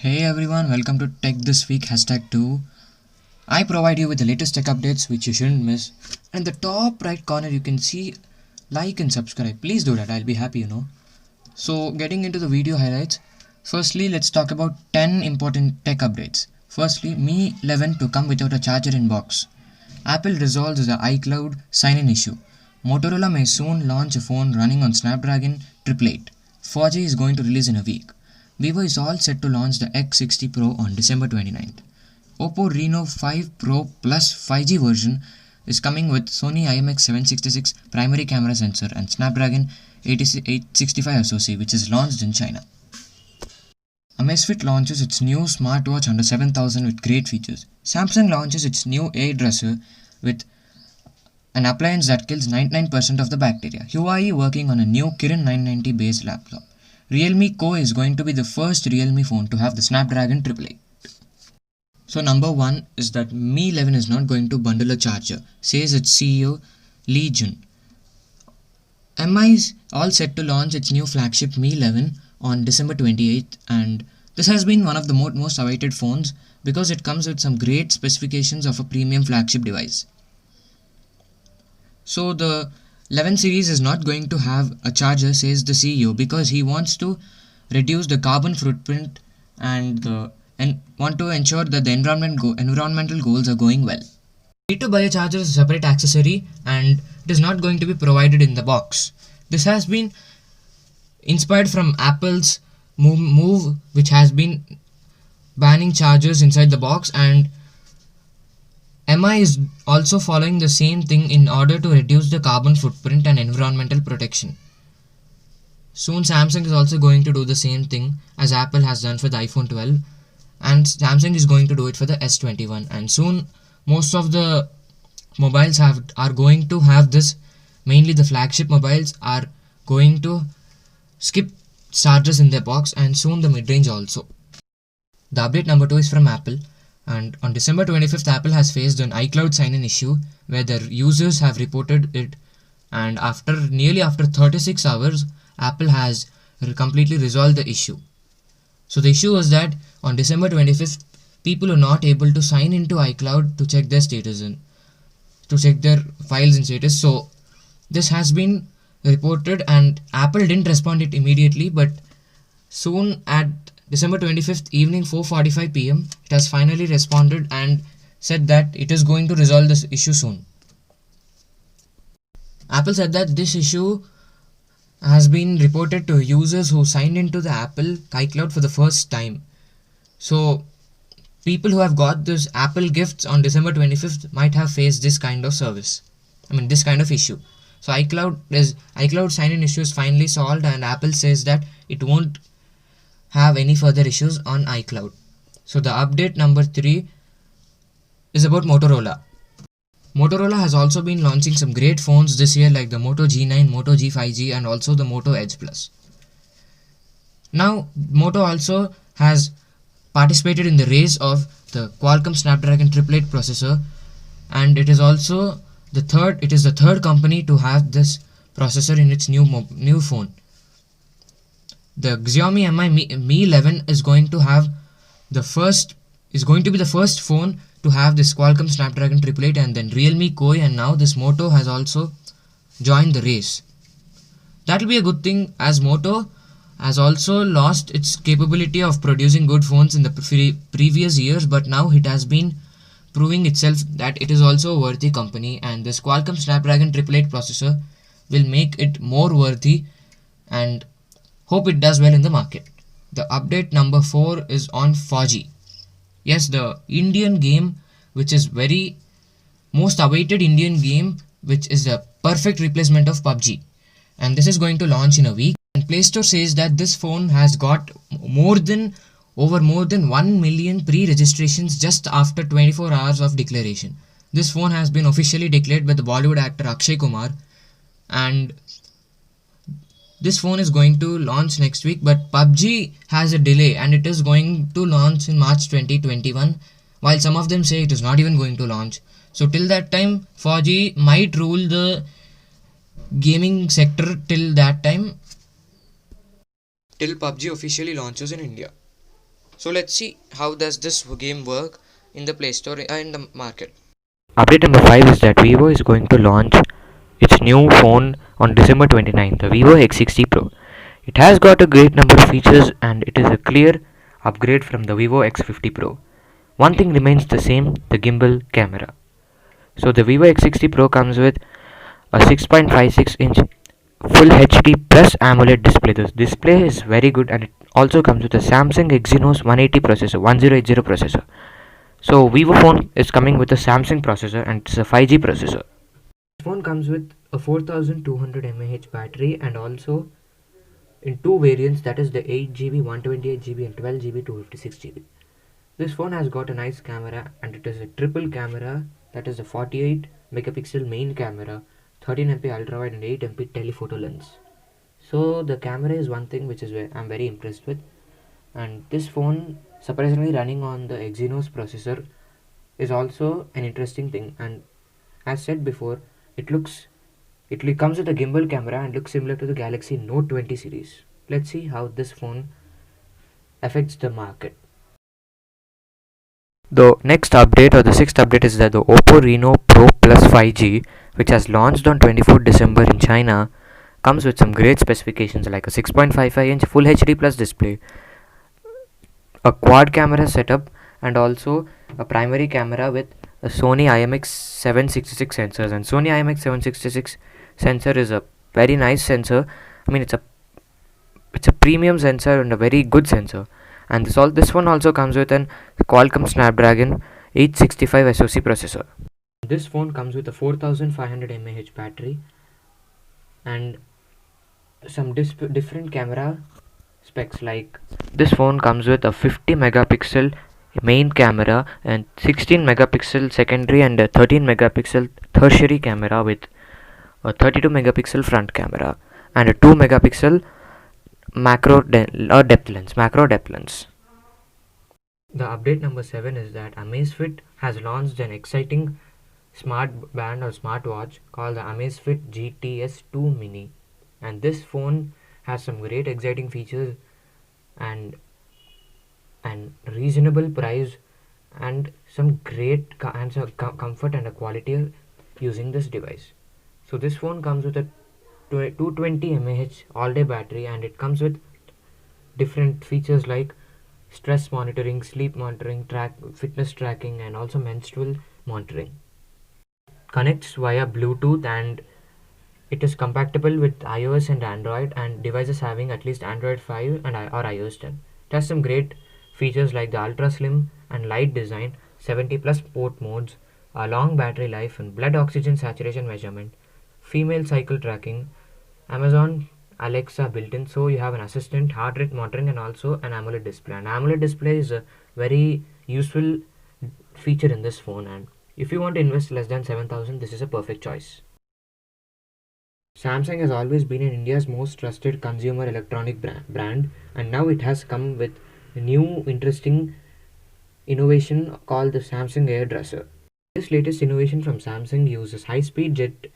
Hey everyone, welcome to Tech This Week #2. I provide you with the latest tech updates which you shouldn't miss. And in the top right corner, you can see like and subscribe. Please do that, I'll be happy. So, getting into the video highlights, firstly, let's talk about 10 important tech updates. Firstly, Mi 11 to come without a charger in box. Apple resolves the iCloud sign in issue. Motorola may soon launch a phone running on Snapdragon 888. 4G is going to release in a week. Vivo is all set to launch the X60 Pro on December 29th. Oppo Reno 5 Pro Plus 5G version is coming with Sony IMX766 primary camera sensor and Snapdragon 865 SoC, which is launched in China. Amazfit launches its new smartwatch under 7000 with great features. Samsung launches its new air dresser with an appliance that kills 99% of the bacteria. Huawei working on a new Kirin 990 based laptop. Realme Co is going to be the first Realme phone to have the Snapdragon 888. So number 1 is that Mi 11 is not going to bundle a charger, says its CEO Lee Jun. MI is all set to launch its new flagship Mi 11 on December 28th, and this has been one of the most awaited phones because it comes with some great specifications of a premium flagship device. So the 11 series is not going to have a charger, says the CEO, because he wants to reduce the carbon footprint and want to ensure that the environmental goals are going well. You need to buy a charger as a separate accessory, and it is not going to be provided in the box. This has been inspired from Apple's move, which has been banning chargers inside the box, and MI is also following the same thing in order to reduce the carbon footprint and environmental protection. Soon Samsung is also going to do the same thing as Apple has done for the iPhone 12, and Samsung is going to do it for the S21, and soon most of the mobiles are going to have this. Mainly the flagship mobiles are going to skip chargers in their box, and soon the mid-range also. The update number 2 is from Apple, and on December 25th Apple has faced an iCloud sign-in issue where their users have reported it, and after 36 hours Apple has completely resolved the issue. So the issue was that on December 25th people are not able to sign into iCloud to check their status and to check their files and status. So this has been reported, and Apple didn't respond it immediately, but soon at December 25th evening 4:45 p.m. it has finally responded and said that it is going to resolve this issue soon. Apple said that this issue has been reported to users who signed into the Apple iCloud for the first time. So people who have got this Apple gifts on December 25th might have faced this kind of this kind of issue. So iCloud sign-in issue is finally solved, and Apple says that it won't have any further issues on iCloud. So the update number 3 is about Motorola. Motorola has also been launching some great phones this year, like the Moto G9, Moto G5G, and also the Moto Edge Plus. Now Moto also has participated in the race of the Qualcomm Snapdragon 888 processor, and it is also the third company to have this processor in its new phone. The Xiaomi Mi 11 is going to be the first phone to have this Qualcomm Snapdragon 888, and then Realme Koi, and now this Moto has also joined the race. That will be a good thing, as Moto has also lost its capability of producing good phones in the previous years, but now it has been proving itself that it is also a worthy company, and this Qualcomm Snapdragon 888 processor will make it more worthy, and hope it does well in the market. The update number 4 is on 4G. Yes, the Indian game, which is very most awaited Indian game, which is the perfect replacement of PUBG, and this is going to launch in a week. And Play Store says that this phone has got more than 1 million pre-registrations just after 24 hours of declaration. This phone has been officially declared by the Bollywood actor Akshay Kumar, and this phone is going to launch next week, but PUBG has a delay and it is going to launch in March 2021, while some of them say it is not even going to launch. So till that time 4G might rule the gaming sector till PUBG officially launches in India. So let's see how does this game work in the Play Store and the market. Update number 5 is that Vivo is going to launch its new phone on December 29th, the Vivo X60 Pro. It has got a great number of features and it is a clear upgrade from the Vivo X50 Pro. One thing remains the same, the gimbal camera. So the Vivo X60 Pro comes with a 6.56-inch Full HD plus AMOLED display. This display is very good and it also comes with a Samsung Exynos 180 processor, 1080 processor. So Vivo phone is coming with a Samsung processor and it's a 5G processor. This phone comes with a 4200 mAh battery and also in two variants, that is the 8GB, 128GB and 12GB, 256GB. This phone has got a nice camera and it is a triple camera, that is a 48 megapixel main camera, 13MP ultra wide and 8MP telephoto lens. So the camera is one thing which is I'm very impressed with, and this phone surprisingly running on the Exynos processor is also an interesting thing. And as said before, it comes with a gimbal camera and looks similar to the Galaxy Note 20 series. Let's see how this phone affects the market. The next update or the sixth update is that the Oppo Reno Pro Plus 5G, which has launched on 24th December in China, comes with some great specifications like a 6.55-inch Full HD Plus display, a quad camera setup, and also a primary camera with a Sony IMX766 sensors. And Sony IMX766 sensor is a very nice sensor. I mean, it's a premium sensor and a very good sensor. And this one also comes with an Qualcomm Snapdragon 865 SoC processor. This phone comes with a 4500 mAh battery and some different camera specs, like this phone comes with a 50 megapixel main camera and 16 megapixel secondary and a 13 megapixel tertiary camera with a 32 megapixel front camera and a 2 megapixel macro depth lens. The update number 7 is that Amazfit has launched an exciting smart band or smartwatch called the Amazfit GTS 2 Mini, and this phone has some great exciting features and reasonable price and some great comfort and a quality using this device. So this phone comes with a 220 mAh all day battery and it comes with different features like stress monitoring, sleep monitoring, fitness tracking and also menstrual monitoring. Connects via Bluetooth and it is compatible with iOS and Android and devices having at least Android 5 or iOS 10. It has some great features like the ultra slim and light design, 70 plus port modes, a long battery life and blood oxygen saturation measurement, female cycle tracking, Amazon Alexa built in, so you have an assistant, heart rate monitoring and also an AMOLED display. An AMOLED display is a very useful feature in this phone, and if you want to invest less than 7,000, this is a perfect choice. Samsung has always been in India's most trusted consumer electronic brand, and now it has come with a new interesting innovation called the Samsung Airdresser. This latest innovation from Samsung uses high-speed jet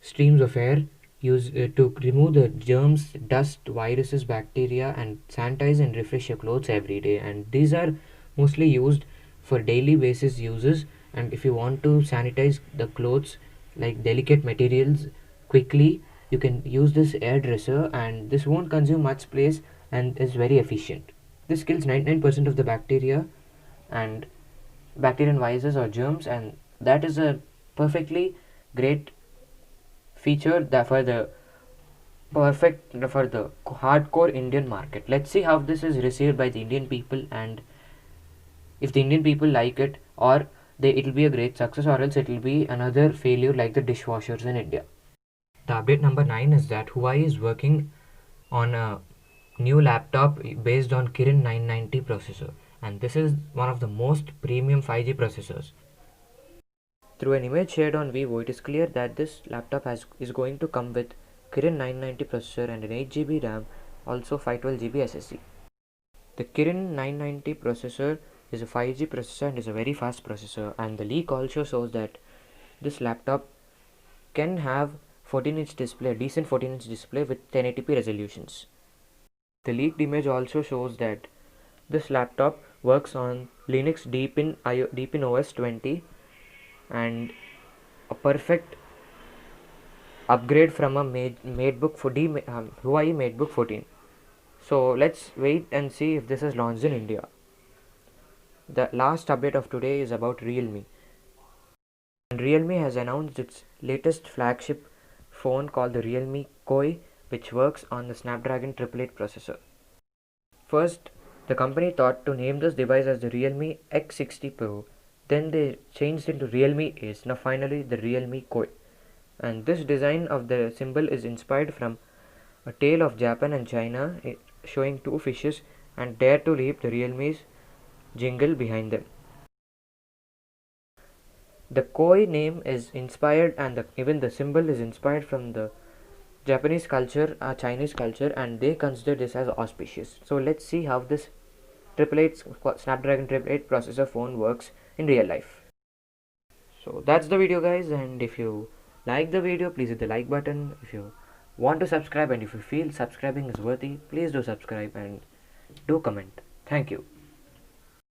streams of air to remove the germs, dust, viruses, bacteria, and sanitize and refresh your clothes every day. And these are mostly used for daily basis uses. And if you want to sanitize the clothes like delicate materials quickly, you can use this airdresser, and this won't consume much space and is very efficient. This kills 99% of the bacteria and bacterial viruses or germs, and that is a perfectly great feature that for the hardcore Indian market. Let's see how this is received by the Indian people and if the Indian people like it, or it'll be a great success, or else it'll be another failure like the dishwashers in India. The update number 9 is that Huawei is working on a new laptop based on Kirin 990 processor, and this is one of the most premium 5G processors. Through an image shared on Vivo, it is clear that this laptop is going to come with Kirin 990 processor and an 8GB RAM, also 512GB SSD. The Kirin 990 processor is a 5G processor and is a very fast processor, and the leak also shows that this laptop can have 14-inch display, a decent 14-inch display with 1080p resolutions. The leaked image also shows that This laptop works on Linux Deepin OS 20, and a perfect upgrade from a Huawei MateBook 14. So let's wait and see if this is launched in India. The last update of today is about Realme. And Realme has announced its latest flagship phone called the Realme Koi, which works on the Snapdragon 888 processor. First, the company thought to name this device as the Realme X60 Pro. Then they changed it to Realme Ace. Now finally the Realme Koi. And this design of the symbol is inspired from a tale of Japan and China, showing two fishes and dare to leap the Realme's jingle behind them. The Koi name is inspired, and even the symbol is inspired from the Japanese culture, Chinese culture, and they consider this as auspicious. So let's see how this Snapdragon 888 processor phone works in real life. So that's the video, guys, and if you like the video, please hit the like button. If you want to subscribe and if you feel subscribing is worthy, please do subscribe and do comment. Thank you.